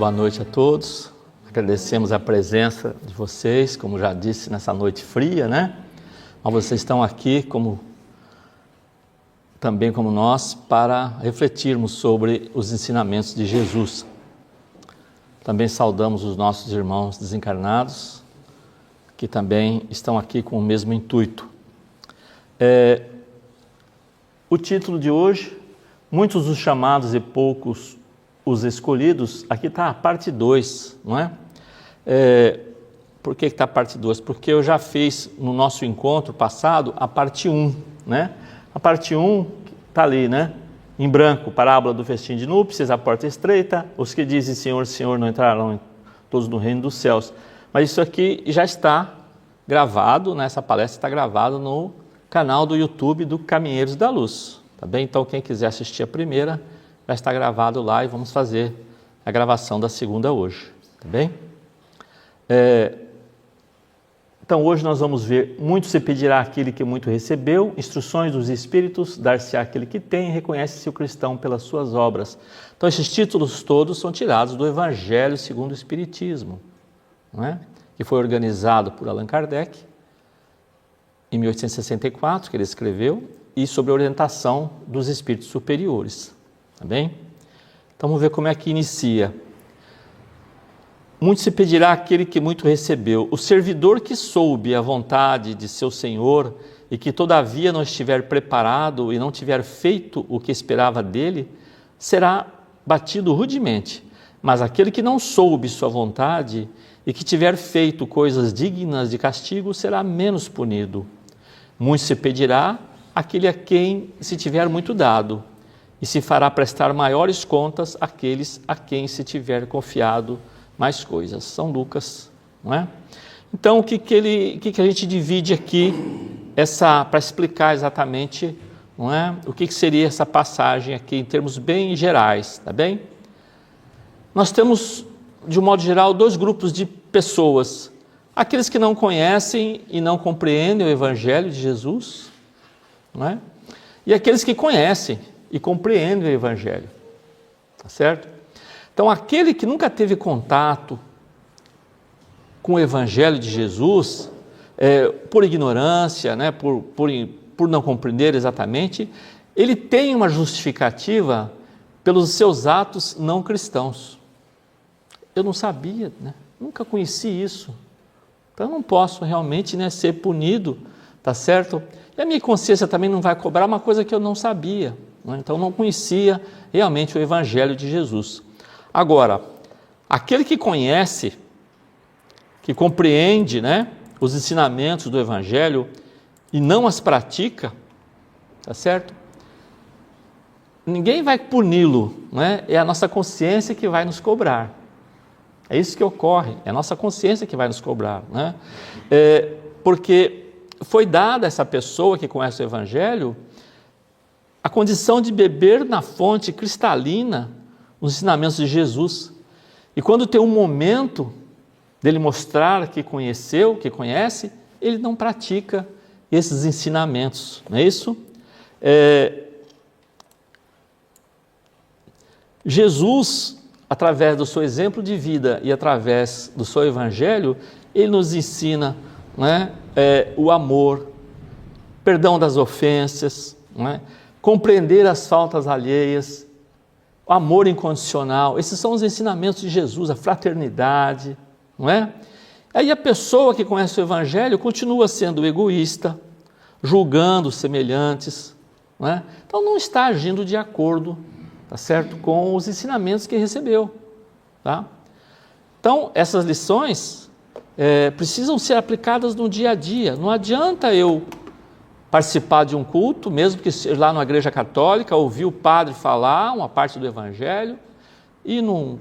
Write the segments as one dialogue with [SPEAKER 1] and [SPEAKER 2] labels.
[SPEAKER 1] Boa noite a todos. Agradecemos a presença de vocês, como já disse, nessa noite fria, né? Mas vocês estão aqui também como nós para refletirmos sobre os ensinamentos de Jesus. Também saudamos os nossos irmãos desencarnados, que também estão aqui com o mesmo intuito. O título de hoje, muitos os chamados e poucos os escolhidos, aqui está a parte 2, não é? Por que está a parte 2? Porque eu já fiz no nosso encontro passado a parte 1, né? A parte 1 está ali, né? Em branco, parábola do festim de núpcias, a porta estreita, os que dizem Senhor, Senhor não entrarão todos no reino dos céus. Mas isso aqui já está gravado, né? Essa palestra está gravada no canal do YouTube do Caminheiros da Luz, tá bem? Então quem quiser assistir a primeira, já está gravado lá e vamos fazer a gravação da segunda hoje, tá bem? Então hoje nós vamos ver, muito se pedirá àquele que muito recebeu, instruções dos Espíritos, dar-se-á àquele que tem, reconhece-se o cristão pelas suas obras. Então esses títulos todos são tirados do Evangelho segundo o Espiritismo, não é? Que foi organizado por Allan Kardec, em 1864, que ele escreveu, e sob a orientação dos Espíritos Superiores, tá bem? Então vamos ver como é que inicia. Muito se pedirá àquele que muito recebeu. O servidor que soube a vontade de seu Senhor e que todavia não estiver preparado e não tiver feito o que esperava dele, será batido rudemente. Mas aquele que não soube sua vontade e que tiver feito coisas dignas de castigo, será menos punido. Muito se pedirá àquele a quem se tiver muito dado, e se fará prestar maiores contas àqueles a quem se tiver confiado mais coisas. São Lucas, não é? Então, o que a gente divide aqui para explicar exatamente, não é? O que seria essa passagem aqui em termos bem gerais, tá bem? Nós temos, de um modo geral, dois grupos de pessoas. Aqueles que não conhecem e não compreendem o Evangelho de Jesus, não é? E aqueles que conhecem e compreendem o Evangelho, tá certo? Então, aquele que nunca teve contato com o Evangelho de Jesus, por ignorância, né, por não compreender exatamente, ele tem uma justificativa pelos seus atos não cristãos. Eu não sabia, né? Nunca conheci isso, então eu não posso realmente, né, ser punido, tá certo? E a minha consciência também não vai cobrar uma coisa que eu não sabia, né? Então eu não conhecia realmente o Evangelho de Jesus. Agora, aquele que conhece, que compreende, né, os ensinamentos do Evangelho e não as pratica, tá certo? Ninguém vai puni-lo, né? É a nossa consciência que vai nos cobrar. É isso que ocorre, é a nossa consciência que vai nos cobrar, né? Porque foi dada a essa pessoa que conhece o Evangelho a condição de beber na fonte cristalina os ensinamentos de Jesus. E quando tem um momento dele mostrar que conheceu, que conhece, ele não pratica esses ensinamentos, não é isso? Jesus, através do seu exemplo de vida e através do seu Evangelho, ele nos ensina, não é? O amor, perdão das ofensas, não é? Compreender as faltas alheias, o amor incondicional. Esses são os ensinamentos de Jesus, a fraternidade, não é? Aí a pessoa que conhece o Evangelho continua sendo egoísta, julgando os semelhantes, não é? Então não está agindo de acordo, tá certo, com os ensinamentos que recebeu, tá? Então essas lições precisam ser aplicadas no dia a dia. Não adianta eu participar de um culto, mesmo que seja lá na igreja católica, ouvir o padre falar uma parte do Evangelho, ir num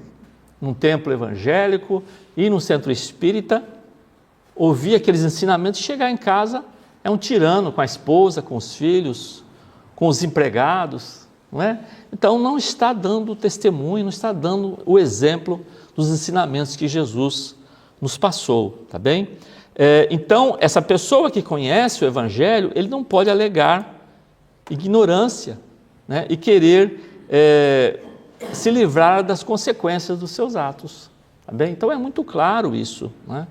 [SPEAKER 1] templo evangélico, ir num centro espírita, ouvir aqueles ensinamentos e chegar em casa, é um tirano com a esposa, com os filhos, com os empregados, não é? Então não está dando testemunho, não está dando o exemplo dos ensinamentos que Jesus nos passou, tá bem? Então, essa pessoa que conhece o Evangelho, ele não pode alegar ignorância, né, e querer se livrar das consequências dos seus atos. Tá bem? Então é muito claro isso, né?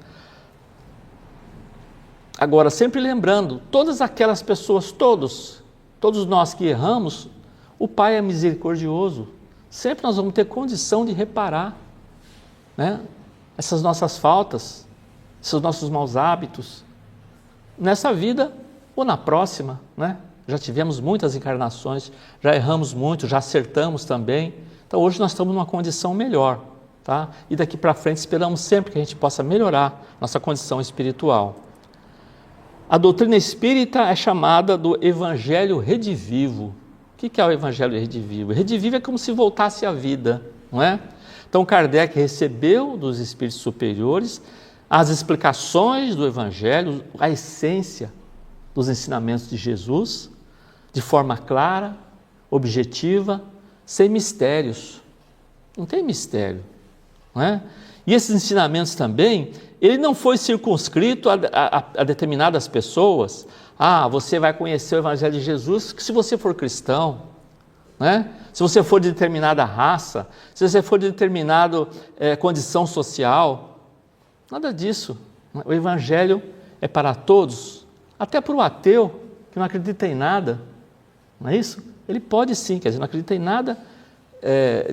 [SPEAKER 1] Agora, sempre lembrando, todas aquelas pessoas, todos nós que erramos, o Pai é misericordioso. Sempre nós vamos ter condição de reparar, né, essas nossas faltas, esses nossos maus hábitos, nessa vida ou na próxima, né? Já tivemos muitas encarnações, já erramos muito, já acertamos também. Então hoje nós estamos numa condição melhor, tá? E daqui para frente esperamos sempre que a gente possa melhorar nossa condição espiritual. A doutrina espírita é chamada do Evangelho Redivivo. O que é o Evangelho Redivivo? Redivivo é como se voltasse à vida, não é? Então Kardec recebeu dos espíritos superiores as explicações do Evangelho, a essência dos ensinamentos de Jesus, de forma clara, objetiva, sem mistérios. Não tem mistério, não é? E esses ensinamentos também, ele não foi circunscrito a determinadas pessoas. Ah, você vai conhecer o Evangelho de Jesus se você for cristão, né? Se você for de determinada raça, se você for de determinada condição social. Nada disso. O Evangelho é para todos, até para o ateu que não acredita em nada. Não é isso? Ele pode sim, quer dizer, não acredita em nada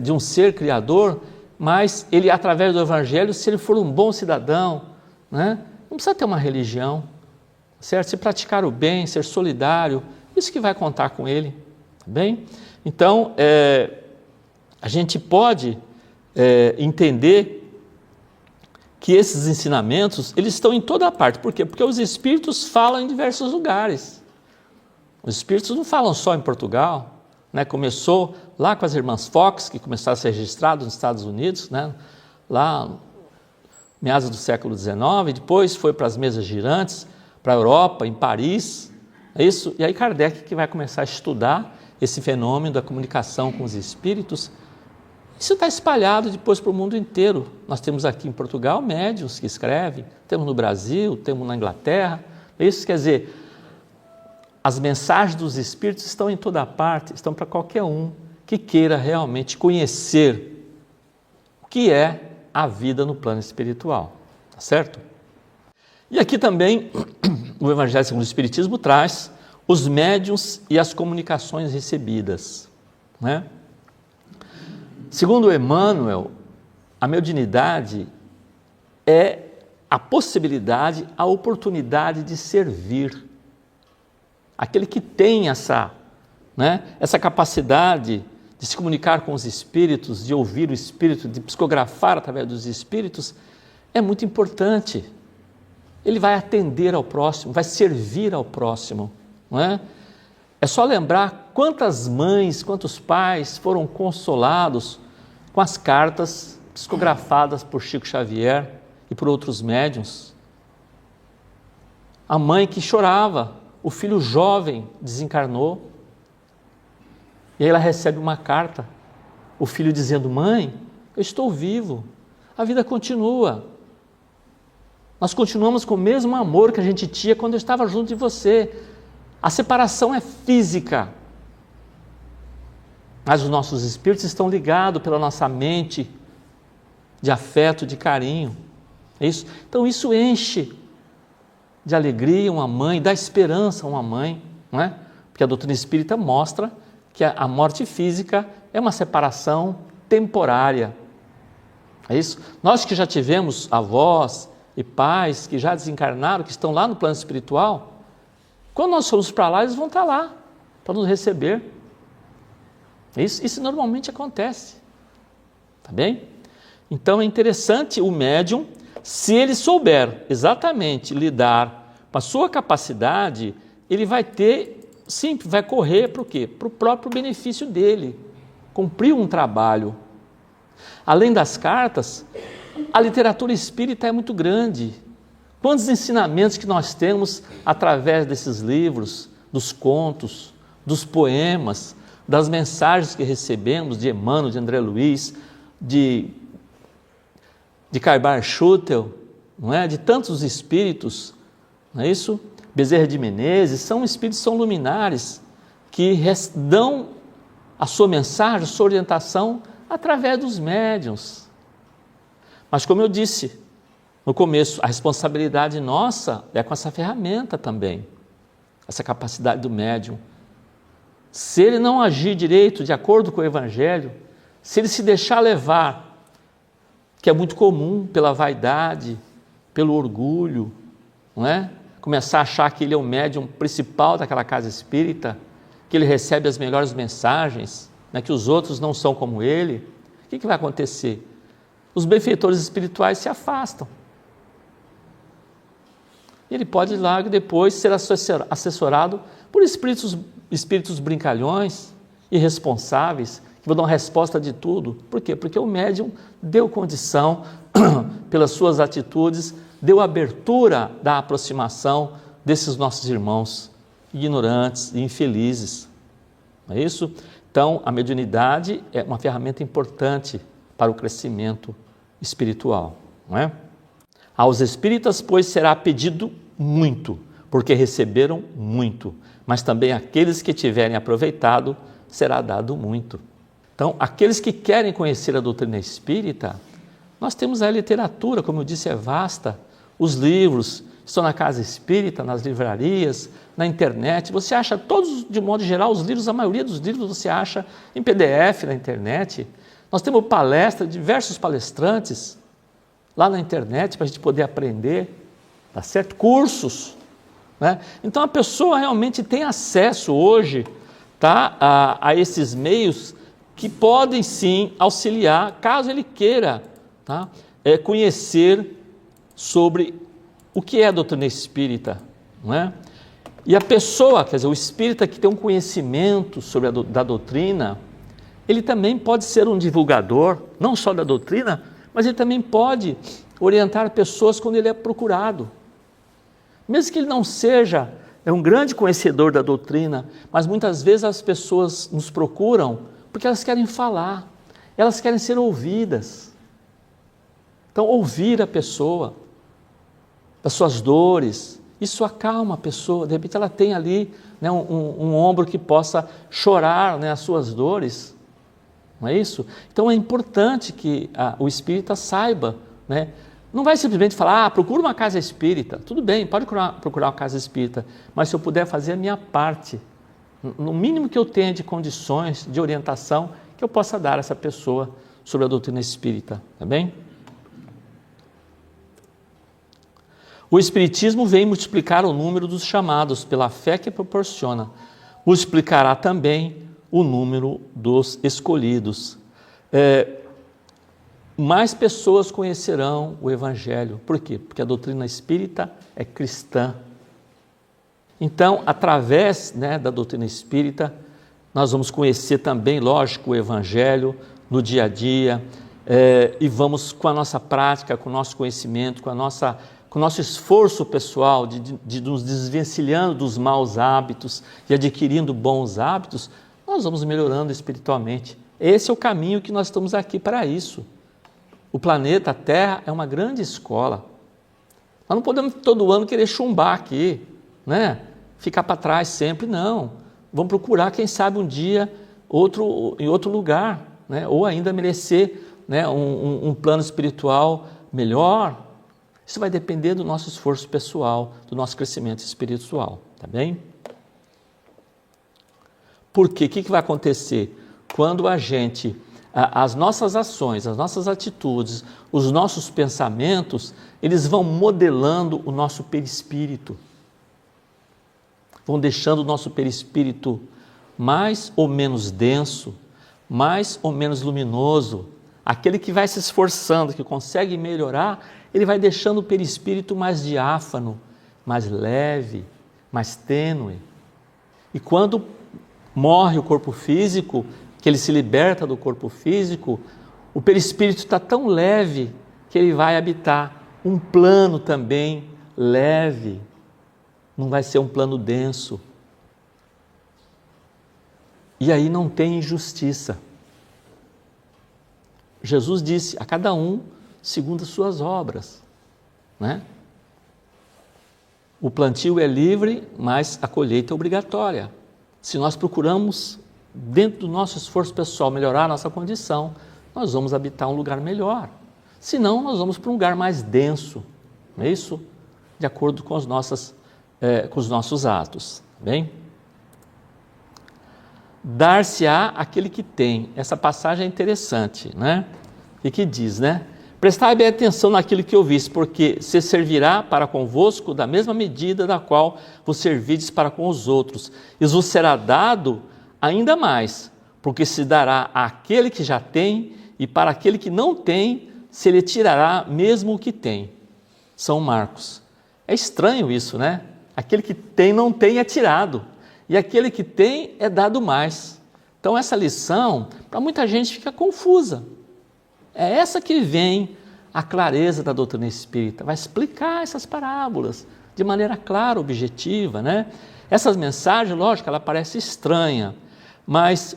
[SPEAKER 1] de um ser criador, mas ele, através do Evangelho, se ele for um bom cidadão, né, não precisa ter uma religião, certo? Se praticar o bem, ser solidário, isso que vai contar com ele, tá bem? Então, a gente pode entender que esses ensinamentos, eles estão em toda parte. Por quê? Porque os espíritos falam em diversos lugares. Os espíritos não falam só em Portugal, né? Começou lá com as irmãs Fox, que começaram a ser registradas nos Estados Unidos, né? Lá meados do século XIX, depois foi para as mesas girantes, para a Europa, em Paris, é isso? E aí Kardec que vai começar a estudar esse fenômeno da comunicação com os espíritos. Isso está espalhado depois para o mundo inteiro. Nós temos aqui em Portugal médiuns que escrevem, temos no Brasil, temos na Inglaterra. Isso quer dizer, as mensagens dos espíritos estão em toda parte, estão para qualquer um que queira realmente conhecer o que é a vida no plano espiritual, tá certo? E aqui também o Evangelho segundo o Espiritismo traz os médiuns e as comunicações recebidas, né? Segundo Emmanuel, a mediunidade é a possibilidade, a oportunidade de servir. Aquele que tem essa capacidade de se comunicar com os espíritos, de ouvir o espírito, de psicografar através dos espíritos, é muito importante. Ele vai atender ao próximo, vai servir ao próximo, não é? É só lembrar quantas mães, quantos pais foram consolados com as cartas psicografadas por Chico Xavier e por outros médiuns. A mãe que chorava, o filho jovem desencarnou, e aí ela recebe uma carta, o filho dizendo: mãe, eu estou vivo, a vida continua, nós continuamos com o mesmo amor que a gente tinha quando eu estava junto de você, a separação é física, mas os nossos espíritos estão ligados pela nossa mente de afeto, de carinho, é isso? Então isso enche de alegria uma mãe, dá esperança a uma mãe, não é? Porque a doutrina espírita mostra que a morte física é uma separação temporária, é isso? Nós que já tivemos avós e pais que já desencarnaram, que estão lá no plano espiritual, quando nós formos para lá, eles vão estar lá para nos receber. Isso normalmente acontece, tá bem? Então é interessante o médium, se ele souber exatamente lidar com a sua capacidade, ele vai ter, sim, vai correr para o quê? Para o próprio benefício dele, cumprir um trabalho. Além das cartas, a literatura espírita é muito grande. Quantos ensinamentos que nós temos através desses livros, dos contos, dos poemas, das mensagens que recebemos de Emmanuel, de André Luiz, de Caibar Schutel, não é? De tantos espíritos, não é isso? Bezerra de Menezes, são espíritos, são luminares, que dão a sua mensagem, a sua orientação Através dos médiuns. Mas como eu disse no começo, a responsabilidade nossa é com essa ferramenta também, essa capacidade do médium. Se ele não agir direito, de acordo com o Evangelho, se ele se deixar levar, que é muito comum pela vaidade, pelo orgulho, não é? Começar a achar que ele é o médium principal daquela casa espírita, que ele recebe as melhores mensagens, né, que os outros não são como ele, o que vai acontecer? Os benfeitores espirituais se afastam. Ele pode logo depois ser assessorado por espíritos brincalhões, irresponsáveis, que vão dar uma resposta de tudo. Por quê? Porque o médium deu condição, pelas suas atitudes, deu abertura da aproximação desses nossos irmãos ignorantes e infelizes. Não é isso? Então, a mediunidade é uma ferramenta importante para o crescimento espiritual, não é? Aos espíritas, pois, será pedido muito, porque receberam muito, mas também àqueles que tiverem aproveitado, será dado muito. Então, aqueles que querem conhecer a doutrina espírita, nós temos a literatura, como eu disse, é vasta, os livros estão na casa espírita, nas livrarias, na internet, você acha todos, de modo geral, os livros, a maioria dos livros você acha em PDF na internet. Nós temos palestra, diversos palestrantes lá na internet para a gente poder aprender, tá certo? Cursos, né? Então a pessoa realmente tem acesso hoje, tá, a esses meios que podem sim auxiliar, caso ele queira, tá, conhecer sobre o que é a doutrina espírita, não é? E a pessoa, quer dizer, o espírita que tem um conhecimento sobre da doutrina, ele também pode ser um divulgador, não só da doutrina, mas ele também pode orientar pessoas quando ele é procurado. Mesmo que ele não seja um grande conhecedor da doutrina, mas muitas vezes as pessoas nos procuram porque elas querem falar, elas querem ser ouvidas. Então, ouvir a pessoa, das suas dores, isso acalma a pessoa. De repente ela tem ali, né, um ombro que possa chorar, né, as suas dores. Não é isso? Então é importante que o espírita saiba, né? Não vai simplesmente falar, procura uma casa espírita. Tudo bem, pode procurar uma casa espírita, mas se eu puder fazer a minha parte, no mínimo que eu tenha de condições, de orientação, que eu possa dar a essa pessoa sobre a doutrina espírita, tá bem? O Espiritismo vem multiplicar o número dos chamados pela fé que proporciona. Multiplicará também o número dos escolhidos. Mais pessoas conhecerão o Evangelho. Por quê? Porque a doutrina espírita é cristã. Então, através, né, da doutrina espírita, nós vamos conhecer também, lógico, o Evangelho no dia a dia, e vamos, com a nossa prática, com o nosso conhecimento, com o nosso esforço pessoal de nos desvencilhando dos maus hábitos e adquirindo bons hábitos, nós vamos melhorando espiritualmente. Esse é o caminho que nós estamos aqui para isso. O planeta, a Terra, é uma grande escola. Nós não podemos todo ano querer chumbar aqui, né? Ficar para trás sempre, não. Vamos procurar, quem sabe, um dia em outro lugar, né? Ou ainda merecer, né, um plano espiritual melhor. Isso vai depender do nosso esforço pessoal, do nosso crescimento espiritual, tá bem? Porque o que vai acontecer? Quando as nossas ações, as nossas atitudes, os nossos pensamentos, eles vão modelando o nosso perispírito, vão deixando o nosso perispírito mais ou menos denso, mais ou menos luminoso. Aquele que vai se esforçando, que consegue melhorar, ele vai deixando o perispírito mais diáfano, mais leve, mais tênue. E quando morre o corpo físico, que ele se liberta do corpo físico, o perispírito está tão leve que ele vai habitar um plano também leve, não vai ser um plano denso. E aí não tem injustiça. Jesus disse a cada um segundo as suas obras, né? O plantio é livre, mas a colheita é obrigatória. Se nós procuramos, dentro do nosso esforço pessoal, melhorar a nossa condição, nós vamos habitar um lugar melhor. Senão, nós vamos para um lugar mais denso, não é isso? De acordo com os nossos atos, bem? Dar-se-á aquele que tem. Essa passagem é interessante, né? E que diz, né? Prestai bem atenção naquilo que ouvis, porque se servirá para convosco da mesma medida da qual vos servides para com os outros, e vos será dado ainda mais, porque se dará àquele que já tem, e para aquele que não tem, se lhe tirará mesmo o que tem. São Marcos. É estranho isso, né? Aquele que tem, não tem, é tirado. E aquele que tem, é dado mais. Então essa lição, para muita gente, fica confusa. É essa que vem a clareza da doutrina espírita. Vai explicar essas parábolas de maneira clara, objetiva, né? Essas mensagens, lógico, ela parece estranha, mas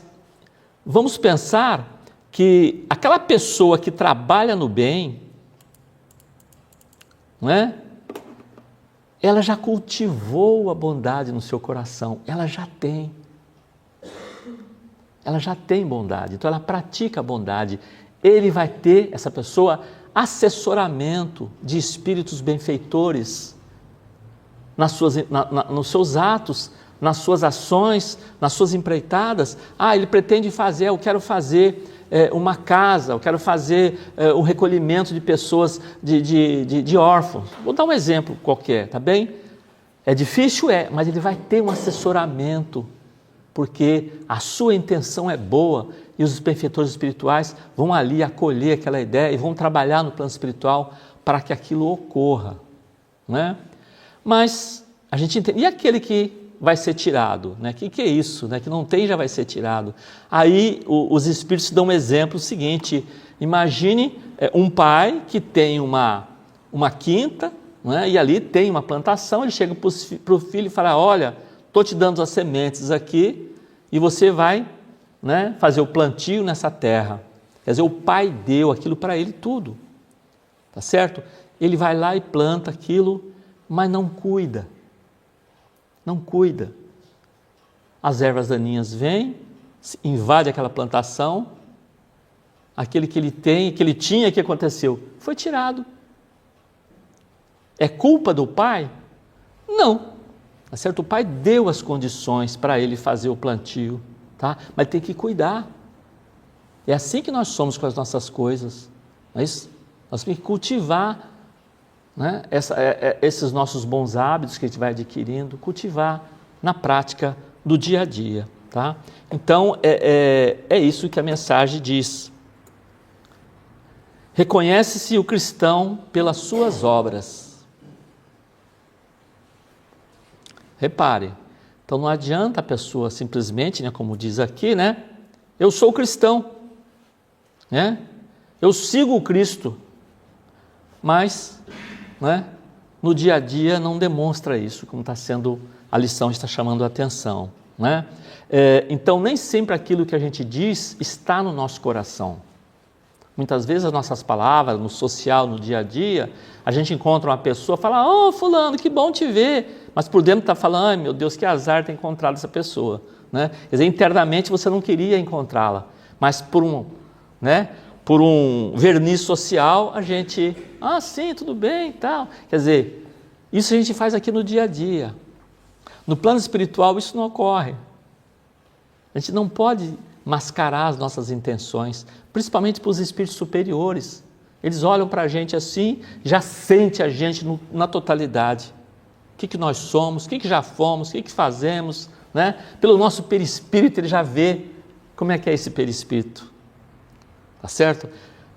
[SPEAKER 1] vamos pensar que aquela pessoa que trabalha no bem, não é? Ela já cultivou a bondade no seu coração, ela já tem. Ela já tem bondade, então ela pratica a bondade. Ele vai ter, essa pessoa, assessoramento de espíritos benfeitores nos seus atos, nas suas ações, nas suas empreitadas. Ele pretende fazer, eu quero fazer uma casa, eu quero fazer um recolhimento de pessoas, de órfãos. Vou dar um exemplo qualquer, tá bem? É difícil, mas ele vai ter um assessoramento, porque a sua intenção é boa e os benfeitores espirituais vão ali acolher aquela ideia e vão trabalhar no plano espiritual para que aquilo ocorra, né? Mas a gente entende, e aquele que vai ser tirado, né? Que é isso, né? Que não tem, já vai ser tirado. Aí os espíritos dão um exemplo seguinte: imagine um pai que tem uma quinta, né? E ali tem uma plantação, ele chega para o filho e fala: olha, estou te dando as sementes aqui e você vai, né, fazer o plantio nessa terra. Quer dizer, o pai deu aquilo para ele tudo, tá certo? Ele vai lá e planta aquilo, mas não cuida. Não cuida. As ervas daninhas vêm, invadem aquela plantação, aquele que ele tem, que ele tinha, que aconteceu? Foi tirado. É culpa do pai? Não. Tá certo? O pai deu as condições para ele fazer o plantio, tá? Mas tem que cuidar. É assim que nós somos com as nossas coisas. Mas nós temos que cultivar, né, esses nossos bons hábitos que a gente vai adquirindo, cultivar na prática do dia a dia, tá? Então, é isso que a mensagem diz. Reconhece-se o cristão pelas suas obras. Repare, então não adianta a pessoa simplesmente, né, como diz aqui, né, eu sou cristão, né, eu sigo o Cristo, mas, né, no dia a dia não demonstra isso, como está sendo, a lição está chamando a atenção, né? Então nem sempre aquilo que a gente diz está no nosso coração. Muitas vezes as nossas palavras, no social, no dia a dia, a gente encontra uma pessoa e fala: oh, fulano, que bom te ver. Mas por dentro está falando: ai meu Deus, que azar ter encontrado essa pessoa, né? Quer dizer, internamente você não queria encontrá-la, mas por um verniz social a gente, sim, tudo bem e tal. Quer dizer, isso a gente faz aqui no dia a dia. No plano espiritual isso não ocorre. A gente não pode mascarar as nossas intenções, principalmente para os espíritos superiores. Eles olham para a gente assim, já sente a gente na totalidade. O que nós somos, o que já fomos, o que fazemos, né? Pelo nosso perispírito ele já vê como é que é esse perispírito, tá certo?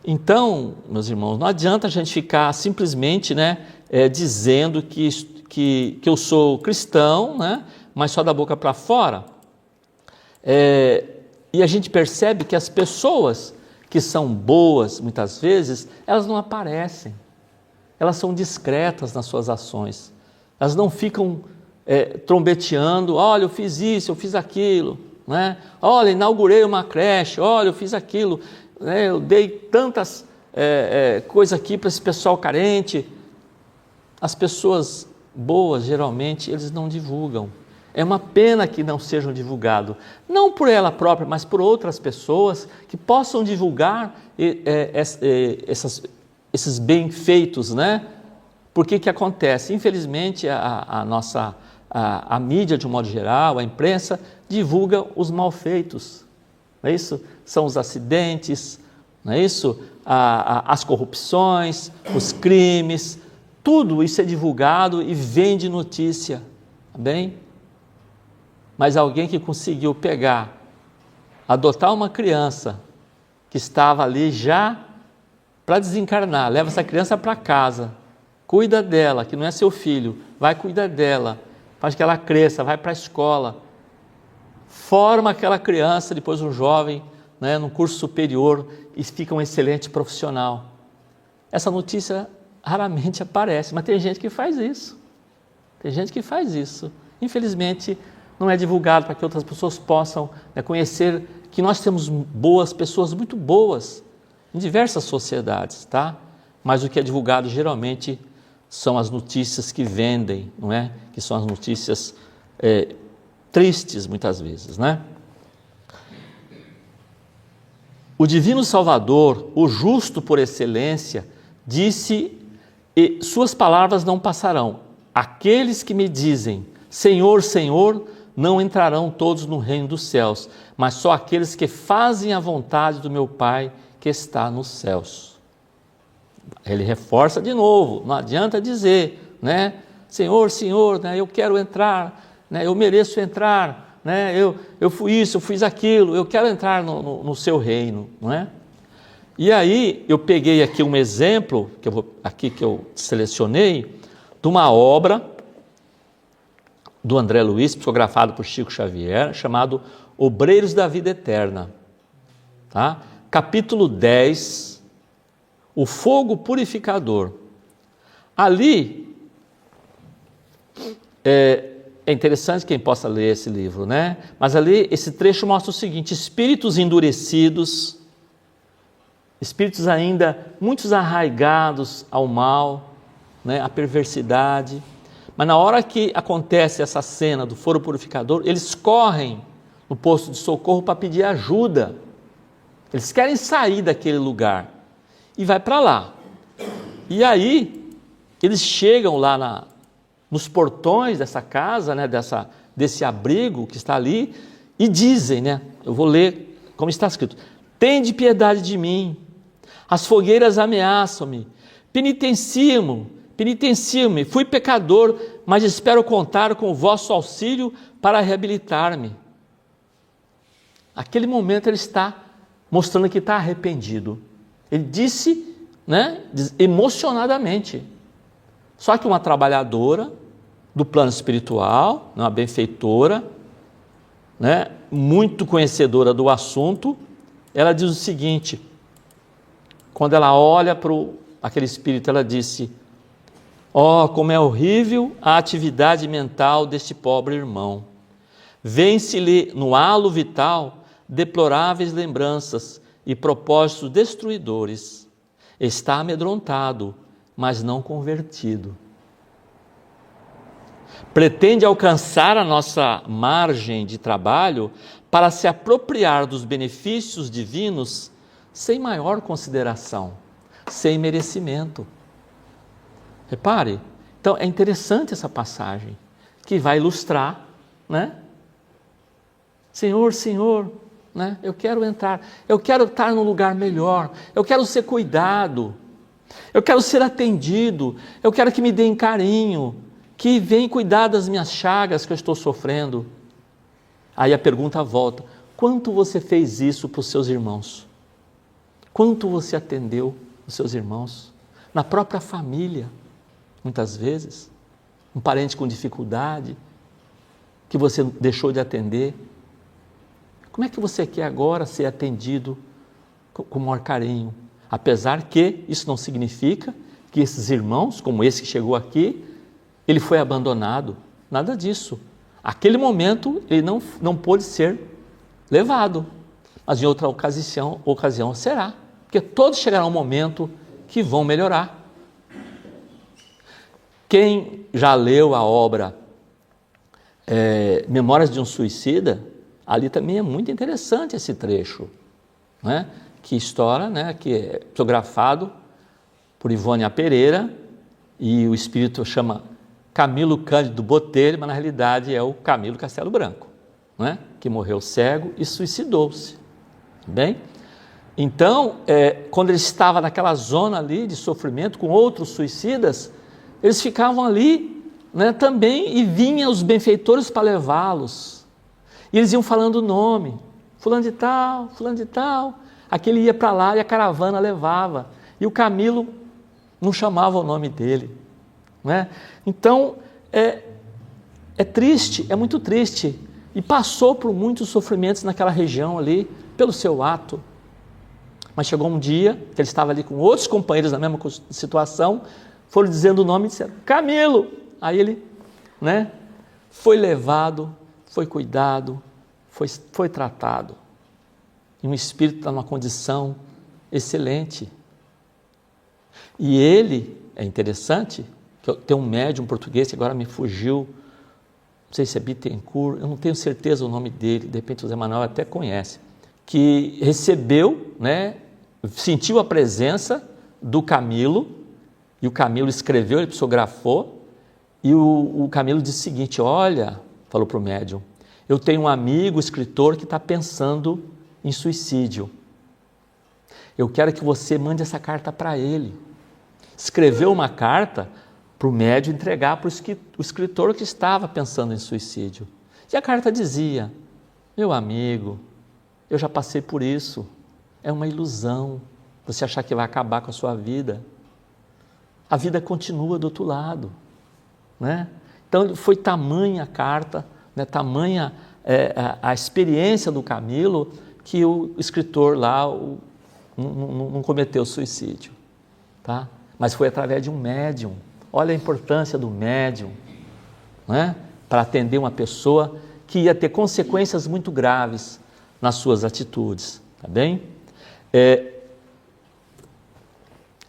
[SPEAKER 1] Então, meus irmãos, não adianta a gente ficar simplesmente, né, dizendo que eu sou cristão, né, mas só da boca para fora. E a gente percebe que as pessoas que são boas, muitas vezes, elas não aparecem, elas são discretas nas suas ações. Elas não ficam trombeteando: olha, eu fiz isso, eu fiz aquilo, né? Olha, inaugurei uma creche, olha, eu fiz aquilo, né? Eu dei tantas coisas aqui para esse pessoal carente. As pessoas boas, geralmente, eles não divulgam. É uma pena que não sejam divulgados, não por ela própria, mas por outras pessoas que possam divulgar esses bem-feitos, né? Porque que acontece? Infelizmente, a mídia, de um modo geral, a imprensa, divulga os mal-feitos, não é isso? São os acidentes, não é isso? As corrupções, os crimes, tudo isso é divulgado e vende notícia, tá bem? Mas alguém que conseguiu pegar, adotar uma criança que estava ali já para desencarnar, leva essa criança para casa, cuida dela, que não é seu filho, vai cuidar dela, faz que ela cresça, vai para a escola, forma aquela criança, depois um jovem, né, no curso superior, e fica um excelente profissional. Essa notícia raramente aparece, mas tem gente que faz isso. Tem gente que faz isso. Infelizmente, não é divulgado para que outras pessoas possam, né, conhecer que nós temos boas pessoas, muito boas, em diversas sociedades, tá? Mas o que é divulgado geralmente são as notícias que vendem, não é? Que são as notícias tristes, muitas vezes, né? O Divino Salvador, o justo por excelência, disse, e suas palavras não passarão. Aqueles que me dizem, Senhor, Senhor, não entrarão todos no reino dos céus, mas só aqueles que fazem a vontade do meu Pai que está nos céus. Ele reforça de novo, não adianta dizer, né? Senhor, Senhor, né, eu quero entrar, né, eu mereço entrar, né, eu fui isso, eu fiz aquilo, eu quero entrar no seu reino, não é? E aí eu peguei aqui um exemplo, que eu selecionei, de uma obra do André Luiz, psicografado por Chico Xavier, chamado Obreiros da Vida Eterna. Tá? Capítulo 10, o fogo purificador. Ali, é interessante quem possa ler esse livro, né? Mas ali, esse trecho mostra o seguinte: espíritos endurecidos, espíritos ainda muitos arraigados ao mal, né? À perversidade. Mas na hora que acontece essa cena do fogo purificador, eles correm no posto de socorro para pedir ajuda. Eles querem sair daquele lugar e vai para lá. E aí eles chegam lá nos portões dessa casa, né, desse abrigo que está ali, e dizem, né, eu vou ler como está escrito: tende piedade de mim, as fogueiras ameaçam-me, penitencio-me, fui pecador, mas espero contar com o vosso auxílio para reabilitar-me. Naquele momento ele está mostrando que está arrependido. Ele disse, né, emocionadamente. Só que uma trabalhadora do plano espiritual, uma benfeitora, né, muito conhecedora do assunto, ela diz o seguinte, quando ela olha para aquele espírito, ela disse: ó, como é horrível a atividade mental deste pobre irmão. Vence-lhe no halo vital deploráveis lembranças e propósitos destruidores. Está amedrontado, mas não convertido. Pretende alcançar a nossa margem de trabalho para se apropriar dos benefícios divinos sem maior consideração, sem merecimento. Repare, então é interessante essa passagem, que vai ilustrar, né? Senhor, Senhor, né? Eu quero entrar, eu quero estar num lugar melhor, eu quero ser cuidado, eu quero ser atendido, eu quero que me deem carinho, que venham cuidar das minhas chagas que eu estou sofrendo. Aí a pergunta volta: quanto você fez isso para os seus irmãos? Quanto você atendeu os seus irmãos? Na própria família, muitas vezes, um parente com dificuldade, que você deixou de atender. Como é que você quer agora ser atendido com maior carinho? Apesar que isso não significa que esses irmãos, como esse que chegou aqui, ele foi abandonado. Nada disso. Aquele momento ele não pôde ser levado, mas em outra ocasião será. Porque todos chegarão a um momento que vão melhorar. Quem já leu a obra Memórias de um Suicida, ali também é muito interessante esse trecho, né? Que história, né? Que é psicografado por Ivone A. Pereira, e o espírito chama Camilo Cândido Botelho, mas na realidade é o Camilo Castelo Branco, né? Que morreu cego e suicidou-se. Bem, então, quando ele estava naquela zona ali de sofrimento com outros suicidas, eles ficavam ali, né, também, e vinham os benfeitores para levá-los. E eles iam falando o nome, fulano de tal, aquele ia para lá e a caravana levava. E o Camilo não chamava o nome dele, né? Então, é triste, é muito triste. E passou por muitos sofrimentos naquela região ali, pelo seu ato. Mas chegou um dia que ele estava ali com outros companheiros na mesma situação, foram dizendo o nome e disseram, Camilo! Aí ele, né, foi levado, foi cuidado, foi tratado. E um espírito está numa condição excelente. E ele, é interessante, que tem um médium português que agora me fugiu, não sei se é Bittencourt, eu não tenho certeza o nome dele, de repente o Zé Manuel até conhece, que recebeu, né, sentiu a presença do Camilo, e o Camilo escreveu, ele psicografou, e o Camilo disse o seguinte, olha, falou para o médium, eu tenho um amigo, escritor, que está pensando em suicídio. Eu quero que você mande essa carta para ele. Escreveu uma carta para o médium entregar para o escritor que estava pensando em suicídio. E a carta dizia, meu amigo, eu já passei por isso, é uma ilusão você achar que vai acabar com a sua vida. A vida continua do outro lado, né? Então foi tamanha a carta, né, tamanha a experiência do Camilo, que o escritor lá não cometeu suicídio, tá? Mas foi através de um médium. Olha a importância do médium, né? Para atender uma pessoa que ia ter consequências muito graves nas suas atitudes, tá bem?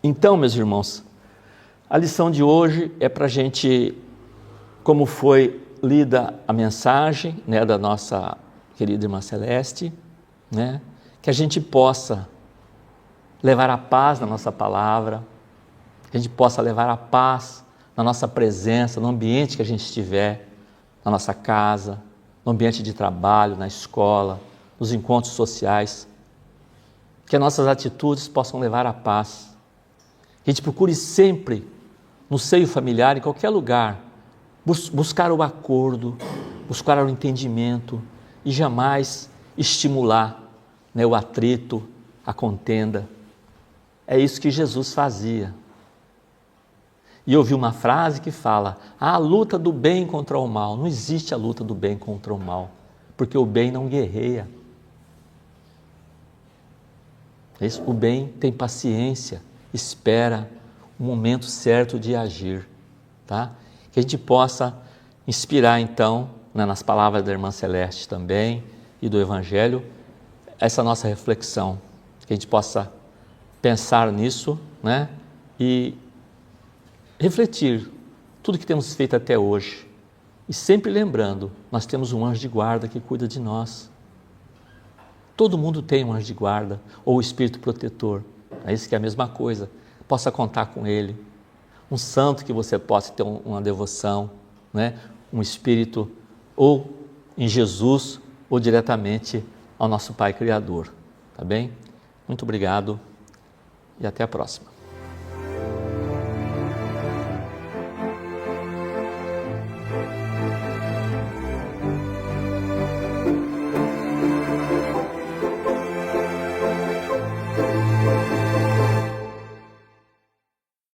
[SPEAKER 1] Então, meus irmãos, a lição de hoje é para a gente, como foi lida a mensagem, né, da nossa querida irmã Celeste, né, que a gente possa levar a paz na nossa palavra, que a gente possa levar a paz na nossa presença, no ambiente que a gente estiver, na nossa casa, no ambiente de trabalho, na escola, nos encontros sociais, que as nossas atitudes possam levar à paz. Que a gente procure sempre, no seio familiar, em qualquer lugar, buscar o acordo, buscar o entendimento e jamais estimular, né, o atrito, a contenda. É isso que Jesus fazia. E eu ouvi uma frase que fala, a luta do bem contra o mal. Não existe a luta do bem contra o mal, porque o bem não guerreia. O bem tem paciência, espera o momento certo de agir, tá? Que a gente possa inspirar então, né, nas palavras da irmã Celeste também e do Evangelho, essa nossa reflexão, que a gente possa pensar nisso, né, e refletir tudo que temos feito até hoje e sempre lembrando, nós temos um anjo de guarda que cuida de nós. Todo mundo tem um anjo de guarda ou espírito protetor, é isso que é a mesma coisa, possa contar com ele, um santo que você possa ter uma devoção, né? Um espírito ou em Jesus ou diretamente ao nosso Pai Criador, tá bem? Muito obrigado e até a próxima.